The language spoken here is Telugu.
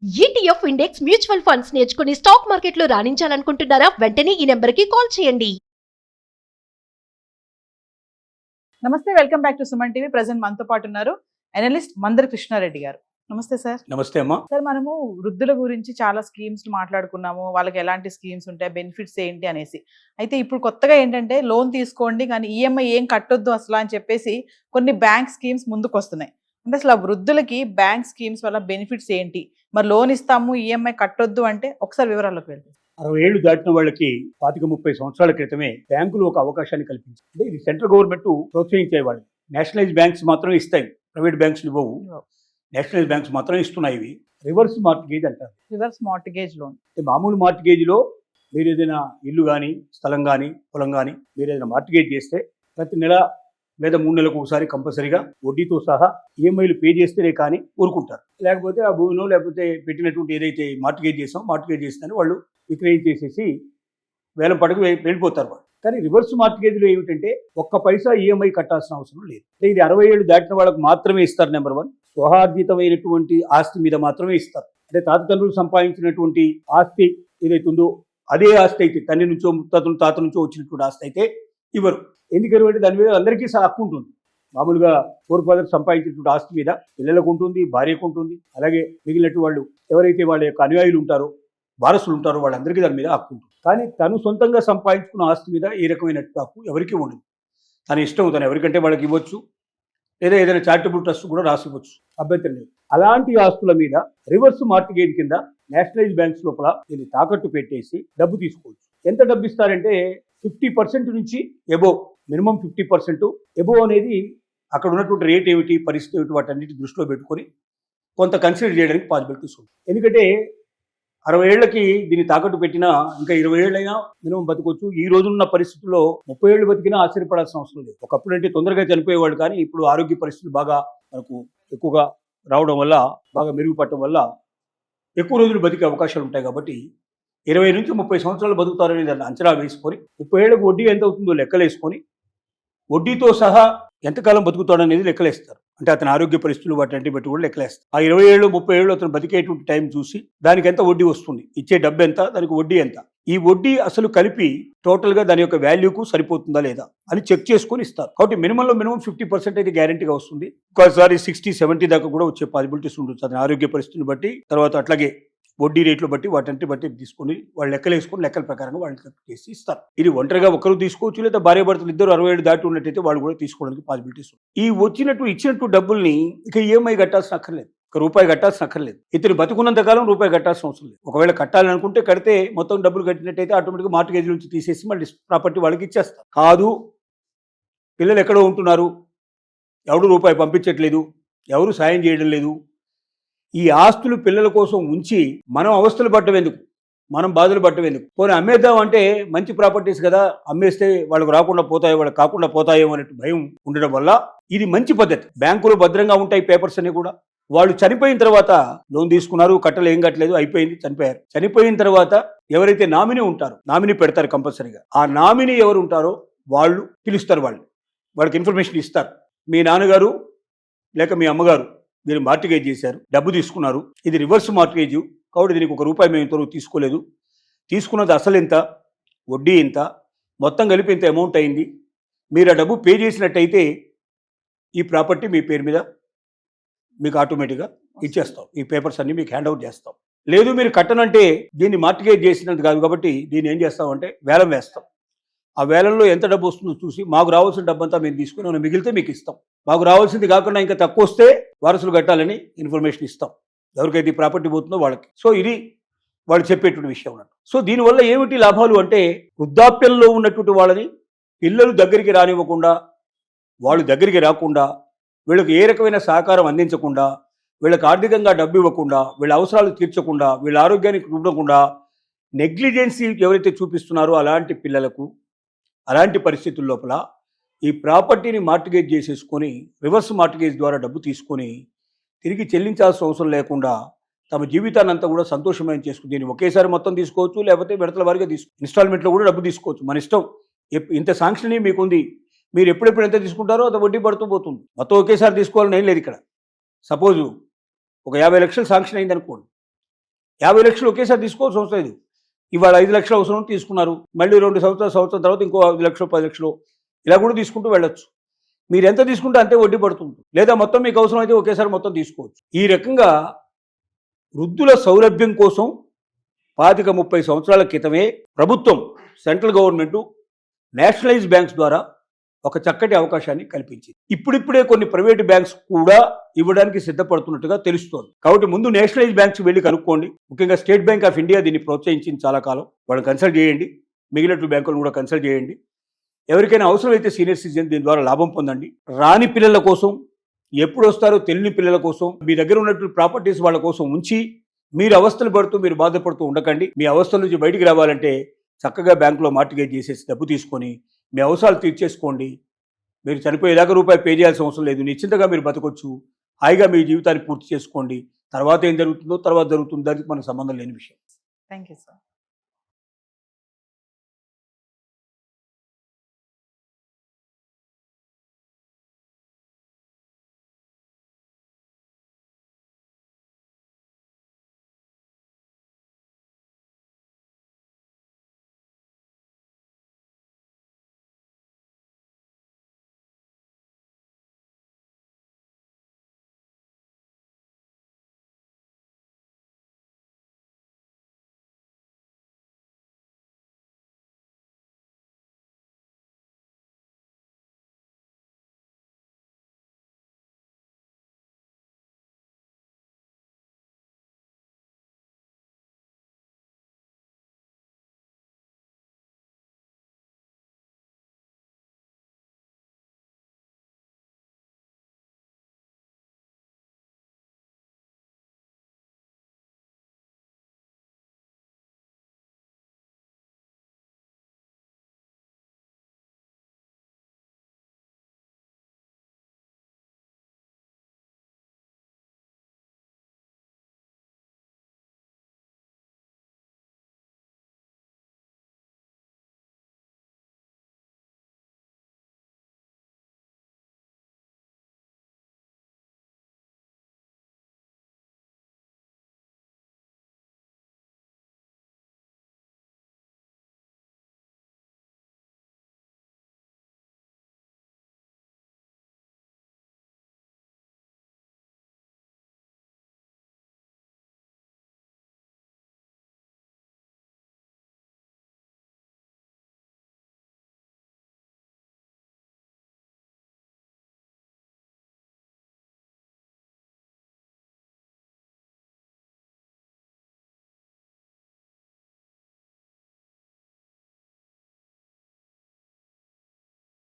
ఈటీఎఫ్ ఇండెక్స్ మ్యూచువల్ ఫండ్స్ నేర్చుకుని స్టాక్ మార్కెట్లో రాణించాలనుకుంటున్నారా? వెంటనే ఈ నెంబర్కి కాల్ చేయండి. నమస్తే, welcome back to Suman TV. Present మనతో పాటు ఉన్నారు అనలిస్ట్ మందర్ కృష్ణారెడ్డి గారు. నమస్తే సార్. నమస్తే అమ్మా. సార్, మనము వృద్ధుల గురించి చాలా స్కీమ్స్ మాట్లాడుకున్నాము, వాళ్ళకి ఎలాంటి స్కీమ్స్ ఉంటాయి, బెనిఫిట్స్ ఏంటి అనేసి. అయితే ఇప్పుడు కొత్తగా ఏంటంటే లోన్ తీసుకోండి కానీ ఈఎంఐ ఏం కట్టొద్దు అసలు అని చెప్పేసి కొన్ని బ్యాంక్ స్కీమ్స్ ముందుకు వస్తున్నాయి. అంటే అసలు ఆ వృద్ధులకి బ్యాంక్ స్కీమ్స్ వల్ల బెనిఫిట్స్ ఏంటి, మరి లోన్ ఇస్తాము ఈఎంఐ కట్టొద్దు అంటే ఒకసారి వివరాల్లోకి వెళ్తాం. 60 ఏళ్లు దాటిన వాళ్ళకి 25-30 సంవత్సరాల క్రితమే బ్యాంకులు ఒక అవకాశాన్ని కల్పించాయి. అంటే ఇది సెంట్రల్ గవర్నమెంట్ ప్రోత్సహించేవాళ్ళు. నేషనలైజ్ బ్యాంక్స్ మాత్రమే ఇస్తాయి, ప్రైవేట్ బ్యాంక్స్ ఇవ్వవు. నేషనలైజ్ బ్యాంక్స్ మాత్రమే ఇస్తున్నాయి. ఇవి రివర్స్ మార్టిగేజ్ అంటారు. Reverse mortgage loan. మామూలు మార్టిగేజ్లో మీరు ఏదైనా ఇల్లు కానీ, స్థలం కానీ, పొలం కానీ మీరు ఏదైనా మార్టిగేజ్ చేస్తే ప్రతి నెల లేదా 3 నెలలకు ఒకసారి కంపల్సరీగా వడ్డీతో సహా ఈఎంఐలు పే చేస్తేనే కానీ ఊరుకుంటారు. లేకపోతే ఆ భూమిలో లేకపోతే పెట్టినటువంటి ఏదైతే మార్టిగేజ్ చేస్తారో వాళ్ళు విక్రయించేసేసి వేలం పడకు వెళ్ళిపోతారు వాళ్ళు. కానీ రివర్స్ మార్టిగేజ్లో ఏమిటంటే ఒక్క పైసా ఈఎంఐ కట్టాల్సిన అవసరం లేదు. ఇది 60 ఏళ్ళు దాటిన వాళ్ళకు మాత్రమే ఇస్తారు. నెంబర్ 1, స్వహార్జితమైనటువంటి ఆస్తి మీద మాత్రమే ఇస్తారు. అంటే తాతతండ్రులు సంపాదించినటువంటి ఆస్తి ఏదైతే ఉందో అదే ఆస్తి అయితే, తండ్రి నుంచో తాత నుంచో వచ్చినటువంటి ఆస్తి అయితే ఇవ్వరు. ఎందుకంటే దాని మీద అందరికీ హక్కు ఉంటుంది. మామూలుగా ఫోర్ ఫాదర్ సంపాదించినటువంటి ఆస్తి మీద పిల్లలకు ఉంటుంది, భార్యకు ఉంటుంది. అలాగే మిగిలినట్టు వాళ్ళు ఎవరైతే వాళ్ళ యొక్క అనుయాయులు ఉంటారో, వారసులు ఉంటారో వాళ్ళందరికీ దాని మీద హక్కు ఉంటుంది. కానీ తను సొంతంగా సంపాదించుకున్న ఆస్తి మీద ఏ రకమైన హక్కు ఎవరికీ ఉండదు. తన ఇష్టం, తను ఎవరికంటే వాళ్ళకి ఇవ్వచ్చు, లేదా ఏదైనా చారిటబుల్ ట్రస్ట్ కూడా రాసివ్వచ్చు, అభ్యంతరం లేదు. అలాంటి ఆస్తుల మీద రివర్స్ మార్టిగేజ్ కింద నేషనలైజ్ బ్యాంక్స్ లోపల దీన్ని తాకట్టు పెట్టేసి డబ్బు తీసుకోవచ్చు. ఎంత డబ్బు ఇస్తారంటే 50% నుంచి ఎబోవ్, మినిమం 50%. ఎబోవ్ అనేది అక్కడ ఉన్నటువంటి రేట్ ఏమిటి, పరిస్థితి ఏమిటి, వాటన్నిటి దృష్టిలో పెట్టుకొని కొంత కన్సిడర్ చేయడానికి పాసిబిలిటీస్ ఉంది. ఎందుకంటే 60 ఏళ్లకి దీన్ని తాకట్టు పెట్టినా ఇంకా 20 ఏళ్ళైనా మినిమం బతకొచ్చు. ఈ రోజున్న పరిస్థితుల్లో 30 ఏళ్ళు బతికినా ఆశ్చర్యపడాల్సిన అవసరం లేదు. ఒకప్పుడు అంటే తొందరగా చనిపోయేవాళ్ళు, కానీ ఇప్పుడు ఆరోగ్య పరిస్థితులు బాగా మనకు ఎక్కువగా రావడం వల్ల, బాగా మెరుగుపడటం వల్ల ఎక్కువ రోజులు బతికే అవకాశాలు ఉంటాయి. కాబట్టి 20 నుంచి 30 సంవత్సరాలు బతుకుతారని దాన్ని అంచనా వేసుకొని 30 ఏళ్ళకు వడ్డీ ఎంత అవుతుందో లెక్కలేసుకొని వడ్డీతో సహా ఎంతకాలం బతుకుతాడనేది లెక్కలేస్తారు. అంటే అతని ఆరోగ్య పరిస్థితులు వాటి బట్టి కూడా లెక్కలేస్తారు. ఆ 20 ఏళ్ళు 30 ఏళ్ళు అతను బతికేటువంటి టైం చూసి దానికి ఎంత వడ్డీ వస్తుంది, ఇచ్చే డబ్బు ఎంత, దానికి వడ్డీ ఎంత, ఈ వడ్డీ అసలు కలిపి టోటల్గా దాని యొక్క వాల్యూకు సరిపోతుందా లేదా అని చెక్ చేసుకొని ఇస్తారు. కాబట్టి మినిమంలో మినిమం 50% అయితే గ్యారెంటీగా వస్తుంది. ఒకసారి 60-70 దాకా కూడా వచ్చే పాసిబిలిటీస్ ఉంటుంది అతని ఆరోగ్య పరిస్థితులను బట్టి. తర్వాత అట్లాగే వడ్డీ రేట్లు బట్టి వాటి బట్టి తీసుకొని వాళ్ళు లెక్కలేసుకొని లెక్కల ప్రకారంగా వాళ్ళు చేసి ఇస్తారు. ఇది ఒంటరిగా ఒకరు తీసుకోవచ్చు, లేదా భార్యాభర్తలు ఇద్దరు 60 ఏళ్ళు దాటి ఉన్నట్టయితే వాళ్ళు కూడా తీసుకోవడానికి పాసిబిలిటీస్ ఉంది. ఈ ఇచ్చినట్టు డబ్బుల్ని ఇక ఈఎంఐ కట్టాల్సిన అక్కర్లేదు, రూపాయి కట్టాల్సిన అక్కర్లేదు. ఇతను బతుకున్నంత కాలం రూపాయి కట్టాల్సిన అవసరం లేదు. ఒకవేళ కట్టాలనుకుంటే కడితే మొత్తం డబ్బులు కట్టినట్టయితే ఆటోమేటిక్గా మార్టిగేజ్ నుంచి తీసేసి మళ్ళీ ప్రాపర్టీ వాళ్ళకి ఇచ్చేస్తారు. కాదు, పిల్లలు ఎక్కడో ఉంటున్నారు, ఎవడు రూపాయి పంపించట్లేదు, ఎవరు సాయం చేయడం లేదు, ఈ ఆస్తులు పిల్లల కోసం ఉంచి మనం అవస్థలు పట్టడం ఎందుకు, మనం బాధలు పట్టడం ఎందుకు, పోనీ అమ్మేద్దాం అంటే మంచి ప్రాపర్టీస్ కదా, అమ్మేస్తే వాళ్ళకు రాకుండా పోతాయో, వాళ్ళకి కాకుండా పోతాయో అనే భయం ఉండడం వల్ల ఇది మంచి పద్ధతి. బ్యాంకులు భద్రంగా ఉంటాయి పేపర్స్ అన్ని కూడా. వాళ్ళు చనిపోయిన తర్వాత లోన్ తీసుకున్నారు, కట్టలు ఏం కట్టలేదు, అయిపోయింది, చనిపోయారు. చనిపోయిన తర్వాత ఎవరైతే నామినీ ఉంటారో, నామినీ పెడతారు కంపల్సరీగా. ఆ నామినీ ఎవరు ఉంటారో వాళ్ళు పిలుస్తారు, వాళ్ళకి ఇన్ఫర్మేషన్ ఇస్తారు. మీ నాన్నగారు లేక మీ అమ్మగారు మీరు మార్టిగేజ్ చేశారు, డబ్బు తీసుకున్నారు, ఇది రివర్స్ మార్టిగేజ్, కాబట్టి దీనికి ₹1 మేము ఇంతవరకు తీసుకోలేదు, తీసుకున్నది అసలు ఎంత, వడ్డీ ఎంత, మొత్తం కలిపి ఇంత అమౌంట్ అయింది, మీరు ఆ డబ్బు పే చేసినట్టయితే ఈ ప్రాపర్టీ మీ పేరు మీద మీకు ఆటోమేటిక్గా ఇచ్చేస్తాం, ఈ పేపర్స్ అన్ని మీకు హ్యాండ్ అవుట్ చేస్తాం. లేదు మీరు కట్టనంటే దీన్ని మార్టిగేజ్ చేసినట్టు కాదు, కాబట్టి దీన్ని ఏం చేస్తామంటే వేలం వేస్తాం. ఆ వేలంలో ఎంత డబ్బు వస్తుందో చూసి మాకు రావాల్సిన డబ్బు అంతా మేము తీసుకుని మనం మిగిలితే మీకు ఇస్తాం. మాకు రావాల్సింది కాకుండా ఇంకా తక్కువ వస్తే వారసులు కట్టాలని ఇన్ఫర్మేషన్ ఇస్తాం, ఎవరికైతే ఈ ప్రాపర్టీ పోతుందో వాళ్ళకి. సో ఇది వాళ్ళు చెప్పేటువంటి విషయం అన్నట్టు. సో దీనివల్ల ఏమిటి లాభాలు అంటే, వృద్ధాప్యంలో ఉన్నటువంటి వాళ్ళని పిల్లలు దగ్గరికి రానివ్వకుండా, వాళ్ళు దగ్గరికి రాకుండా, వీళ్ళకి ఏ రకమైన సహకారం అందించకుండా, వీళ్ళకి ఆర్థికంగా డబ్బు ఇవ్వకుండా, వీళ్ళ అవసరాలు తీర్చకుండా, వీళ్ళ ఆరోగ్యానికి చూడకుండా నెగ్లిజెన్సీ ఎవరైతే చూపిస్తున్నారో అలాంటి పిల్లలకు, అలాంటి పరిస్థితుల లోపల ఈ ప్రాపర్టీని మార్టిగేజ్ చేసేసుకొని రివర్స్ మార్టిగేజ్ ద్వారా డబ్బు తీసుకొని తిరిగి చెల్లించాల్సిన అవసరం లేకుండా తమ జీవితాన్ని అంతా కూడా సంతోషమైన చేసుకుని, దీన్ని ఒకేసారి మొత్తం తీసుకోవచ్చు, లేకపోతే విడతల వారిగా ఇన్స్టాల్మెంట్లో కూడా డబ్బు తీసుకోవచ్చు, మన ఇష్టం. ఇంత శాంక్షన్ మీకుంది, మీరు ఎప్పుడెప్పుడు ఎంత తీసుకుంటారో అంత వడ్డీ పడుతూ పోతుంది. మొత్తం ఒకేసారి తీసుకోవాలని ఏం లేదు ఇక్కడ. సపోజు ఒక 50 లక్షలు శాంక్షన్ అయింది అనుకోండి, 50 లక్షలు ఒకేసారి తీసుకోవాల్సిన అవసరం లేదు. ఇవాళ 5 లక్షలు అవసరం తీసుకున్నారు, మళ్ళీ 2 సంవత్సరం తర్వాత ఇంకో 5 లక్షలు 10 లక్షలు ఇలా కూడా తీసుకుంటూ వెళ్ళొచ్చు. మీరు ఎంత తీసుకుంటే అంతే వడ్డీ పడుతుంది. లేదా మొత్తం మీకు అవసరం అయితే ఒకేసారి మొత్తం తీసుకోవచ్చు. ఈ రకంగా వృద్ధుల సౌలభ్యం కోసం 25-30 సంవత్సరాల క్రితమే ప్రభుత్వం, సెంట్రల్ గవర్నమెంట్ నేషనలైజ్ బ్యాంక్స్ ద్వారా ఒక చక్కటి అవకాశాన్ని కల్పించింది. ఇప్పుడిప్పుడే కొన్ని ప్రైవేటు బ్యాంక్స్ కూడా ఇవ్వడానికి సిద్ధపడుతున్నట్టుగా తెలుస్తోంది. కాబట్టి ముందు నేషనలైజ్ బ్యాంక్స్ వెళ్ళి కనుక్కోండి. ముఖ్యంగా స్టేట్ బ్యాంక్ ఆఫ్ ఇండియా దీన్ని ప్రోత్సహించింది చాలా కాలం. వాళ్ళని కన్సల్ట్ చేయండి, మిగిలిన బ్యాంకులను కూడా కన్సల్ట్ చేయండి. ఎవరికైనా అవసరమైతే సీనియర్ సిటిజన్ దీని ద్వారా లాభం పొందండి. రాని పిల్లల కోసం, ఎప్పుడు వస్తారో తెలియని పిల్లల కోసం, మీ దగ్గర ఉన్నటువంటి ప్రాపర్టీస్ వాళ్ళ కోసం ఉంచి మీరు అవస్థలు పడుతూ మీరు బాధపడుతూ ఉండకండి. మీ అవస్థల నుంచి బయటికి రావాలంటే చక్కగా బ్యాంకులో మార్టిగేజ్ చేసేసి డబ్బు తీసుకొని మీ అవసరాలు తీర్చేసుకోండి. మీరు చనిపోయేదాకా రూపాయి పే చేయాల్సిన అవసరం లేదు. నిశ్చింతగా మీరు బతకొచ్చు. హాయిగా మీ జీవితాన్ని పూర్తి చేసుకోండి. తర్వాత ఏం జరుగుతుందో తర్వాత జరుగుతుందో దానికి మనకు సంబంధం లేని విషయం. Thank you sir.